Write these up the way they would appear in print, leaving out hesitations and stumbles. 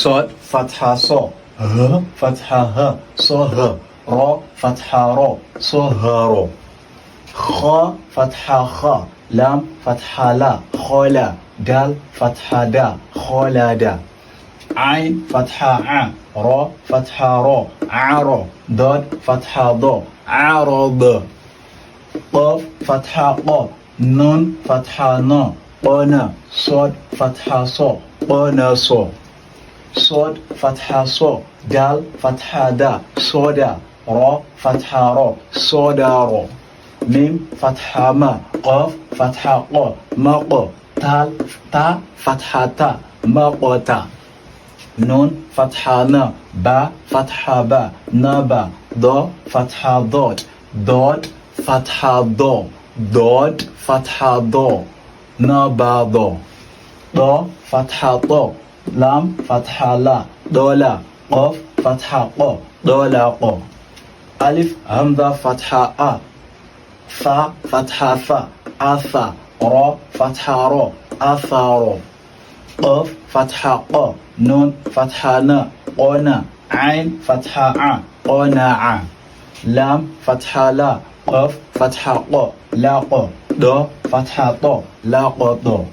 صاد فتحة صو ه فتحة ه صو ه را فتحة رو صو ه رو خا فتحة خا لام فتحة لا خولا دال فتحة دا خولا دا عين فتحة ع را فتحة رو عرو ضاد فتحة ضو عرض قاف فتحة قاف نون فتحة نا قنا صاد فتحة صو قنا صو صاد فتحة صو دال فتحة دا صودا را فتحة رو صودا رو ميم فتحة ما قاف فتحة قا ما قا تال تا فتحة تا ما قا تا نون فتحة نا با فتحة با نبا ضا فتحة ضاد ضاد فتحة ضا ضاد فتحة ضا نبا ضا ضا فتحة طا لام فتحة لا دولا قاف فتحة قا دولا قا ألف همزة فتحة أ ثا فتحة ثا أثا را فتحة را أثار قاف فتحة قا نون فتحة نا قنا عين فتحة ع قناع لام فتحة لا قاف فتحة قا لا قا ضا فتحة طا لا قا ضا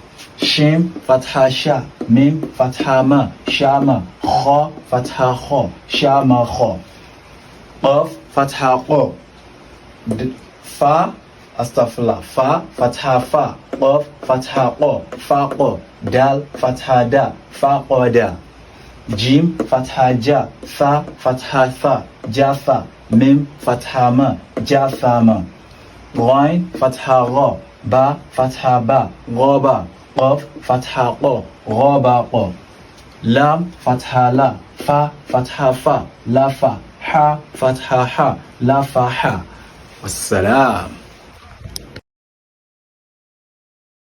شيم فتحة شا ميم فتحة ما شاما خا فتحة خا شاما خا قاف فتحة قا فا استغفر الله فا فتحة فا قاف فتحة قا فا قا دال فتحة دا فا قا دا جيم فتحة جا ثا فتحة ثا جا ثا ميم فتحة ما جا ثا ما غين فتحة غا با فتحة با غابا قاف فتحة قا غابا قا لام فتحة لا فا فتحة فا لا فا حا فتحة حا لا فا حا والسلام.